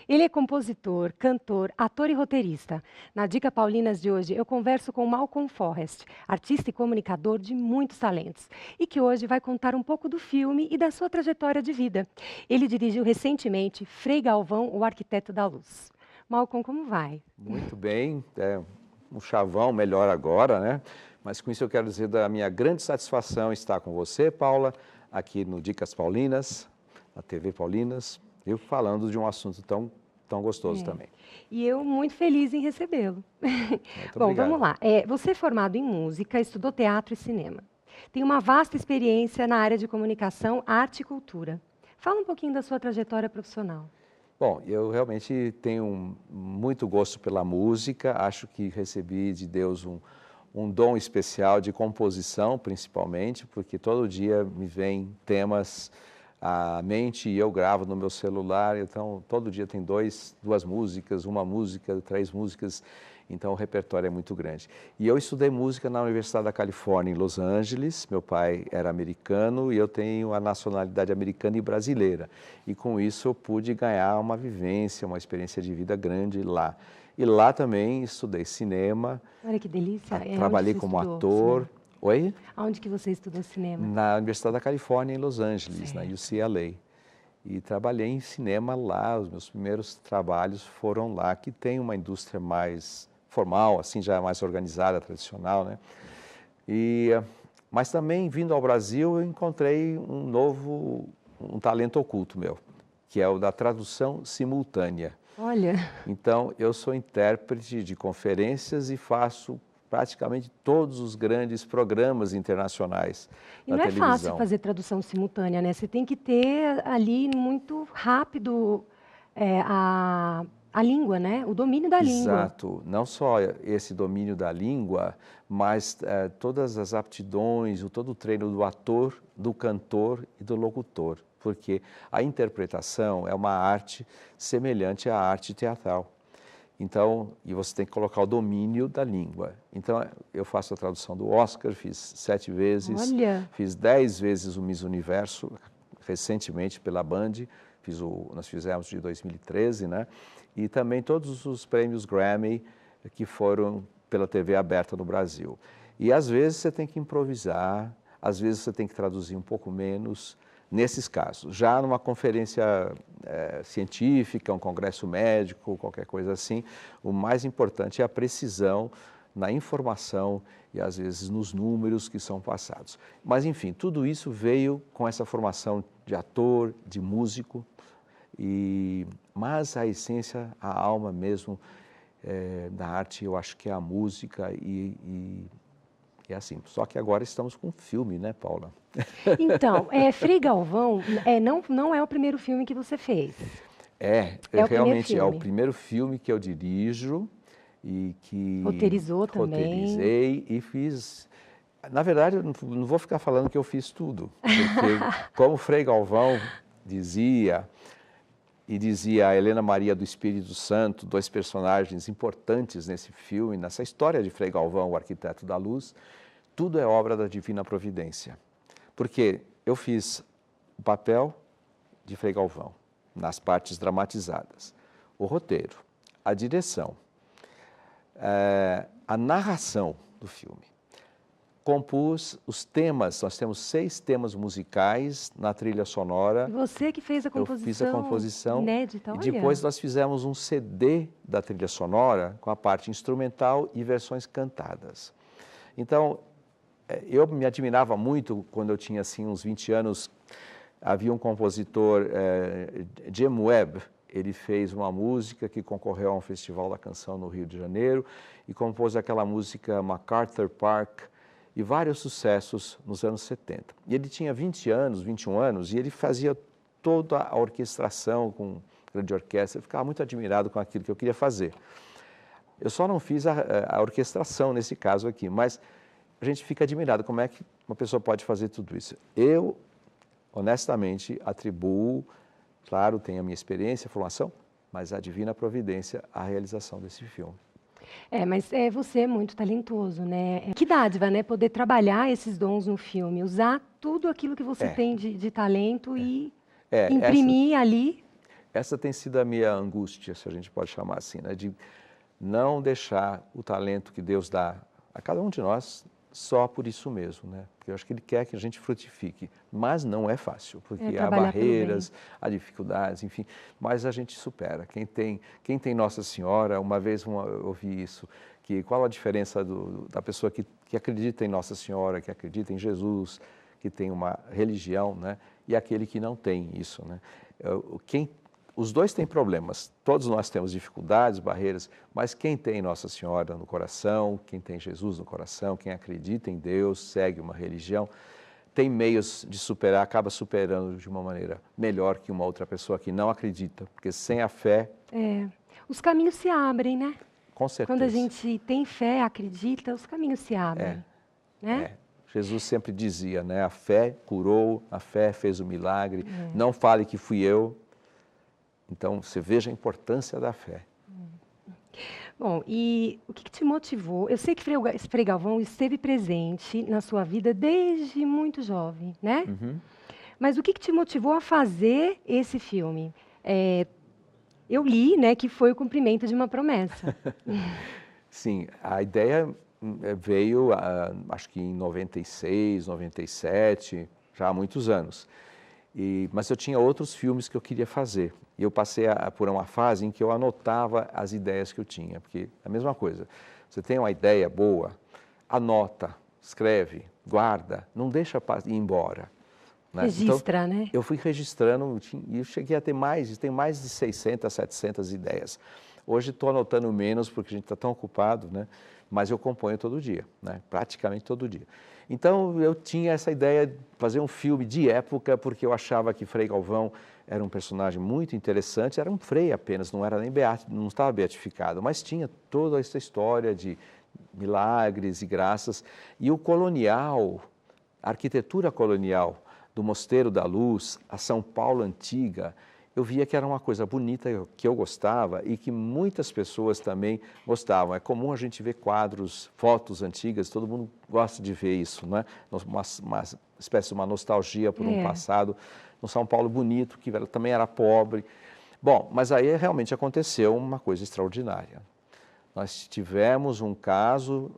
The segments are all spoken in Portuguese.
Ele é compositor, cantor, ator e roteirista. Na Dica Paulinas de hoje, eu converso com Malcolm Forrest, artista e comunicador de muitos talentos, e que hoje vai contar um pouco do filme e da sua trajetória de vida. Ele dirigiu recentemente Frei Galvão, o Arquiteto da Luz. Malcolm, como vai? Muito bem, um chavão melhor agora, né? Mas com isso eu quero dizer da minha grande satisfação estar com você, Paula, aqui no Dicas Paulinas, na TV Paulinas, eu falando de um assunto tão gostoso também. E eu muito feliz em recebê-lo. Muito Bom, obrigado. vamos lá. Você é formado em música, estudou teatro e cinema. Tem uma vasta experiência na área de comunicação, arte e cultura. Fala um pouquinho da sua trajetória profissional. Bom, eu realmente tenho muito gosto pela música, acho que recebi de Deus um dom especial de composição, principalmente, porque todo dia me vêm temas à mente e eu gravo no meu celular, então todo dia tem duas músicas, uma música, 3 músicas, então o repertório é muito grande. E eu estudei música na Universidade da Califórnia, em Los Angeles, meu pai era americano e eu tenho a nacionalidade americana e brasileira. E com isso eu pude ganhar uma vivência, uma experiência de vida grande lá. E lá também estudei cinema. Olha que delícia. Trabalhei como ator. Oi? Aonde que você estudou cinema? Na Universidade da Califórnia, em Los Angeles, na Certo. UCLA. E trabalhei em cinema lá, os meus primeiros trabalhos foram lá, que tem uma indústria mais formal, assim, já mais organizada, tradicional, né? Mas também, vindo ao Brasil, eu encontrei um talento oculto meu, que é o da tradução simultânea. Olha. Então, eu sou intérprete de conferências e faço praticamente todos os grandes programas internacionais E da não é televisão. fácil fazer tradução simultânea, né? Você tem que ter ali muito rápido a língua, né? O domínio da língua. Exato. Não só esse domínio da língua, mas todas as aptidões, todo o treino do ator, do cantor e do locutor. Porque a interpretação é uma arte semelhante à arte teatral. Então, e você tem que colocar o domínio da língua. Então, eu faço a tradução do Oscar, fiz 7 vezes, Olha. fiz 10 vezes o Miss Universo, recentemente pela Band, nós fizemos de 2013, né? E também todos os prêmios Grammy que foram pela TV aberta no Brasil. E às vezes você tem que improvisar, às vezes você tem que traduzir um pouco menos, nesses casos. Já numa conferência científica, um congresso médico, qualquer coisa assim, o mais importante é a precisão na informação e às vezes nos números que são passados. Mas enfim, tudo isso veio com essa formação de ator, de músico, mas a essência, a alma mesmo da arte, eu acho que é a música e é assim. Só que agora estamos com um filme, né, Paula? Então, Frei Galvão não é o primeiro filme que você fez. Realmente é o primeiro filme que eu dirijo e que Roteirizou também. Roteirizei e fiz. Na verdade, eu não vou ficar falando que eu fiz tudo, porque como Frei Galvão dizia, e dizia a Helena Maria do Espírito Santo, 2 personagens importantes nesse filme, nessa história de Frei Galvão, o Arquiteto da Luz, tudo é obra da Divina Providência. Porque eu fiz o papel de Frei Galvão, nas partes dramatizadas, o roteiro, a direção, a narração do filme. Compus os temas, nós temos 6 temas musicais na trilha sonora. Você que fez a composição. Eu fiz a composição inédita, olha. E depois nós fizemos um CD da trilha sonora com a parte instrumental e versões cantadas. Então, eu me admirava muito quando eu tinha assim uns 20 anos, havia um compositor, Jim Webb, ele fez uma música que concorreu a um festival da canção no Rio de Janeiro e compôs aquela música MacArthur Park, e vários sucessos nos anos 70. E ele tinha 20 anos, 21 anos, e ele fazia toda a orquestração com grande orquestra. Eu ficava muito admirado com aquilo que eu queria fazer. Eu só não fiz a orquestração nesse caso aqui, mas a gente fica admirado como é que uma pessoa pode fazer tudo isso. Eu, honestamente, atribuo, claro, tenho a minha experiência, a formação, mas a divina providência à realização desse filme. Mas você é muito talentoso, né? Que dádiva, né? Poder trabalhar esses dons no filme, usar tudo aquilo que você tem de talento e imprimir ali essa tem sido a minha angústia, se a gente pode chamar assim, né? De não deixar o talento que Deus dá a cada um de nós só por isso mesmo, né? Porque eu acho que Ele quer que a gente frutifique, mas não é fácil, porque há barreiras, há dificuldades, enfim, mas a gente supera. Quem tem Nossa Senhora, uma vez eu ouvi isso, que qual a diferença da pessoa que acredita em Nossa Senhora, que acredita em Jesus, que tem uma religião, né? E aquele que não tem isso, né? Os dois têm problemas, todos nós temos dificuldades, barreiras, mas quem tem Nossa Senhora no coração, quem tem Jesus no coração, quem acredita em Deus, segue uma religião, tem meios de superar, acaba superando de uma maneira melhor que uma outra pessoa que não acredita, porque sem a fé... Os caminhos se abrem, né? Com certeza. Quando a gente tem fé, acredita, os caminhos se abrem, né? Jesus sempre dizia, né? A fé curou, a fé fez o milagre, não fale que fui eu. Então, você veja a importância da fé. Bom, e o que te motivou? Eu sei que Frei Galvão esteve presente na sua vida desde muito jovem, né? Mas o que te motivou a fazer esse filme? Eu li, né, que foi o cumprimento de uma promessa. Sim, a ideia veio, acho que em 96, 97, já há muitos anos. Mas eu tinha outros filmes que eu queria fazer. E eu passei por uma fase em que eu anotava as ideias que eu tinha, porque é a mesma coisa. Você tem uma ideia boa, anota, escreve, guarda, não deixa ir embora. Né? Registra, então, né? Eu fui registrando e eu cheguei a ter mais de 600, 700 ideias. Hoje estou anotando menos porque a gente está tão ocupado, né? Mas eu componho todo dia, né? Praticamente todo dia. Então, eu tinha essa ideia de fazer um filme de época, porque eu achava que Frei Galvão era um personagem muito interessante, era um frei apenas, não era nem não estava beatificado, mas tinha toda essa história de milagres e graças. E o colonial, a arquitetura colonial do Mosteiro da Luz, a São Paulo antiga, eu via que era uma coisa bonita, que eu gostava e que muitas pessoas também gostavam. É comum a gente ver quadros, fotos antigas, todo mundo gosta de ver isso, né? Uma espécie de uma nostalgia por um passado, no São Paulo bonito, que também era pobre. Bom, mas aí realmente aconteceu uma coisa extraordinária. Nós tivemos um caso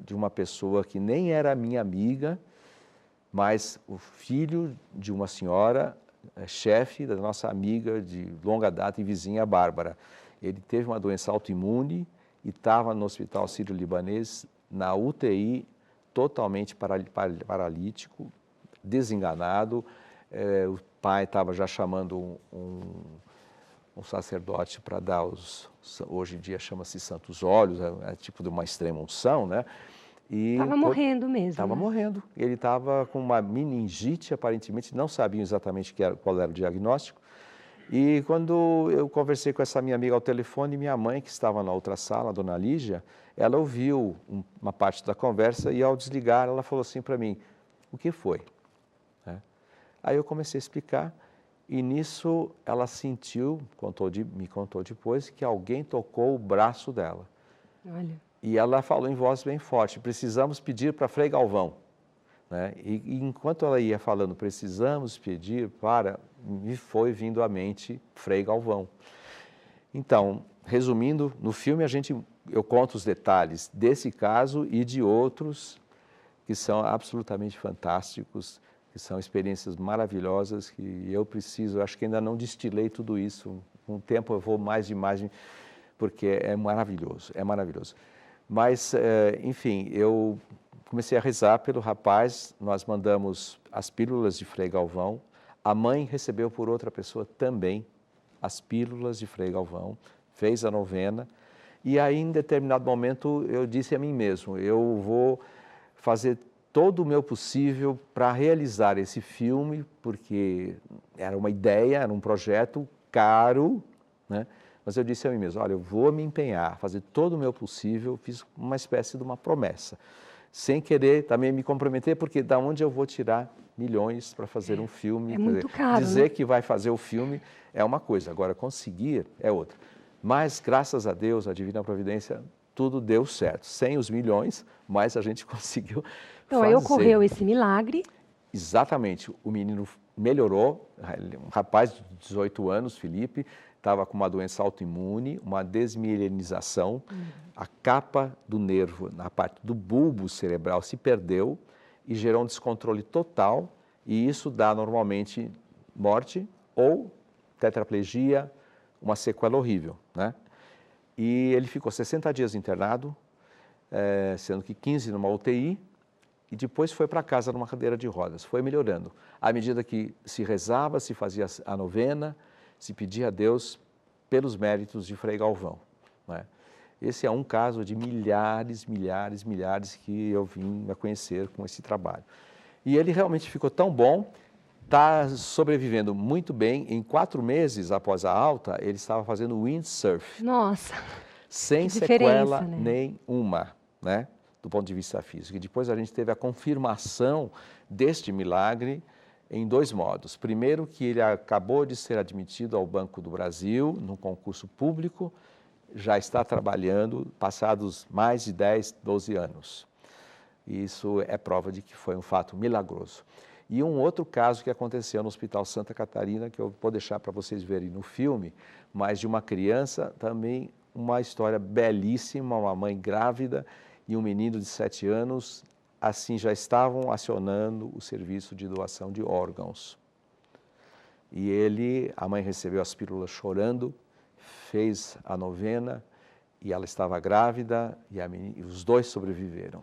de uma pessoa que nem era minha amiga, mas o filho de uma senhora, chefe da nossa amiga de longa data e vizinha, Bárbara. Ele teve uma doença autoimune e estava no Hospital Sírio-Libanês, na UTI, totalmente paralítico, desenganado. O pai estava já chamando um sacerdote para dar hoje em dia chama-se santos óleos, é tipo de uma extrema unção, né? Estava morrendo mesmo. Estava morrendo. Ele estava com uma meningite, aparentemente, não sabiam exatamente qual era o diagnóstico. E quando eu conversei com essa minha amiga ao telefone, minha mãe, que estava na outra sala, a dona Lígia, ela ouviu uma parte da conversa e, ao desligar, ela falou assim para mim, o que foi? Aí eu comecei a explicar e, nisso, ela sentiu, me contou depois, que alguém tocou o braço dela. Olha. E ela falou em voz bem forte, precisamos pedir para Frei Galvão. Né? E enquanto ela ia falando, precisamos pedir me foi vindo à mente Frei Galvão. Então, resumindo, no filme eu conto os detalhes desse caso e de outros que são absolutamente fantásticos, que são experiências maravilhosas que acho que ainda não destilei tudo isso. Com o tempo eu vou mais de mais, porque é maravilhoso, é maravilhoso. Mas, enfim, eu comecei a rezar pelo rapaz, nós mandamos as pílulas de Frei Galvão, a mãe recebeu por outra pessoa também as pílulas de Frei Galvão, fez a novena, e aí, em determinado momento, eu disse a mim mesmo, eu vou fazer todo o meu possível para realizar esse filme, porque era uma ideia, era um projeto caro, né? Mas eu disse a mim mesmo, olha, eu vou me empenhar, fazer todo o meu possível, fiz uma espécie de uma promessa, sem querer também me comprometer, porque da onde eu vou tirar milhões para fazer um filme? É muito caro, dizer né? que vai fazer o filme é uma coisa, agora conseguir é outra. Mas, graças a Deus, a Divina Providência, tudo deu certo. Sem os milhões, mas a gente conseguiu Então, aí ocorreu esse milagre. Exatamente. O menino melhorou, um rapaz de 18 anos, Felipe, estava com uma doença autoimune, uma desmielinização, a capa do nervo na parte do bulbo cerebral se perdeu e gerou um descontrole total, e isso dá normalmente morte ou tetraplegia, uma sequela horrível, né? E ele ficou 60 dias internado, sendo que 15 numa UTI, e depois foi para casa numa cadeira de rodas. Foi melhorando. À medida que se rezava, se fazia a novena, se pedia a Deus pelos méritos de Frei Galvão, né? Esse é um caso de milhares que eu vim a conhecer com esse trabalho. E ele realmente ficou tão bom, está sobrevivendo muito bem. Em 4 meses após a alta, ele estava fazendo windsurf. Nossa! Sem sequela nenhuma, né, do ponto de vista físico. E depois a gente teve a confirmação deste milagre em 2 modos. Primeiro, que ele acabou de ser admitido ao Banco do Brasil, num concurso público, já está trabalhando, passados mais de 10, 12 anos. Isso é prova de que foi um fato milagroso. E um outro caso que aconteceu no Hospital Santa Catarina, que eu vou deixar para vocês verem no filme, mas de uma criança também, uma história belíssima, uma mãe grávida e um menino de 7 anos, assim já estavam acionando o serviço de doação de órgãos. E a mãe recebeu as pílulas chorando, fez a novena e ela estava grávida e os 2 sobreviveram,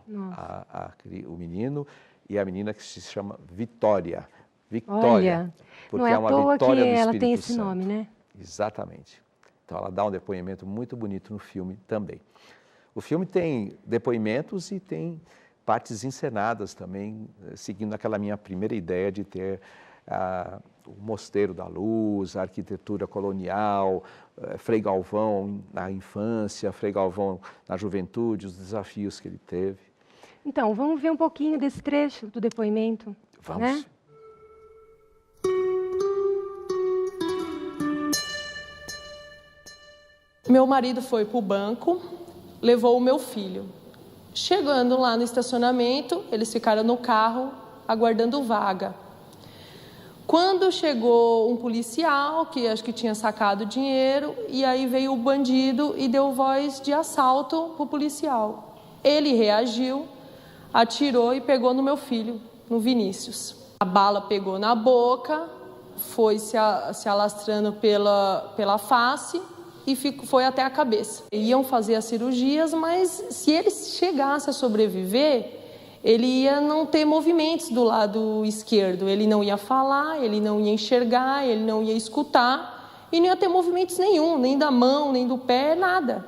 o menino e a menina, que se chama Vitória. Olha, porque não é é à uma toa vitória que do ela tem Espírito esse Santo. nome, né? Exatamente. Então ela dá um depoimento muito bonito no filme também. O filme tem depoimentos e tem partes encenadas também, seguindo aquela minha primeira ideia de ter o Mosteiro da Luz, a arquitetura colonial, Frei Galvão na infância, Frei Galvão na juventude, os desafios que ele teve. Então, vamos ver um pouquinho desse trecho do depoimento. Vamos. Né? Meu marido foi para o banco, levou o meu filho. Chegando lá no estacionamento, eles ficaram no carro aguardando vaga. Quando chegou um policial, que acho que tinha sacado dinheiro, e aí veio o bandido e deu voz de assalto para o policial. Ele reagiu, atirou e pegou no meu filho, no Vinícius. A bala pegou na boca, foi se alastrando pela face e foi até a cabeça. Iam fazer as cirurgias, mas se ele chegasse a sobreviver, ele ia não ter movimentos do lado esquerdo. Ele não ia falar, ele não ia enxergar, ele não ia escutar e não ia ter movimentos nenhum, nem da mão, nem do pé, nada.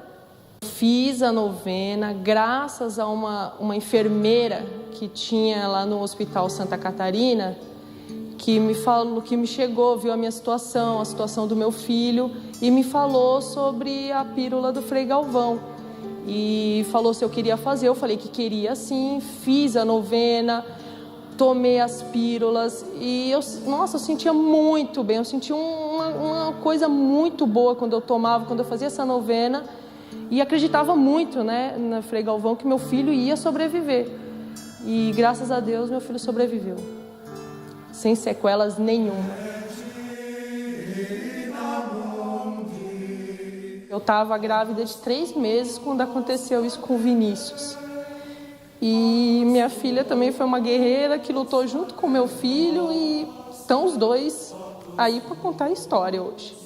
Fiz a novena graças a uma enfermeira que tinha lá no Hospital Santa Catarina, que me falou, que me chegou, viu a minha situação, a situação do meu filho, e me falou sobre a pílula do Frei Galvão. E falou se eu queria fazer, eu falei que queria sim, fiz a novena, tomei as pílulas e eu sentia muito bem, eu sentia uma coisa muito boa quando eu tomava, quando eu fazia essa novena, e acreditava muito, né, na Frei Galvão, que meu filho ia sobreviver. E graças a Deus meu filho sobreviveu, sem sequelas nenhuma. Eu estava grávida de 3 meses quando aconteceu isso com o Vinícius. E minha filha também foi uma guerreira que lutou junto com meu filho e estão os 2 aí para contar a história hoje.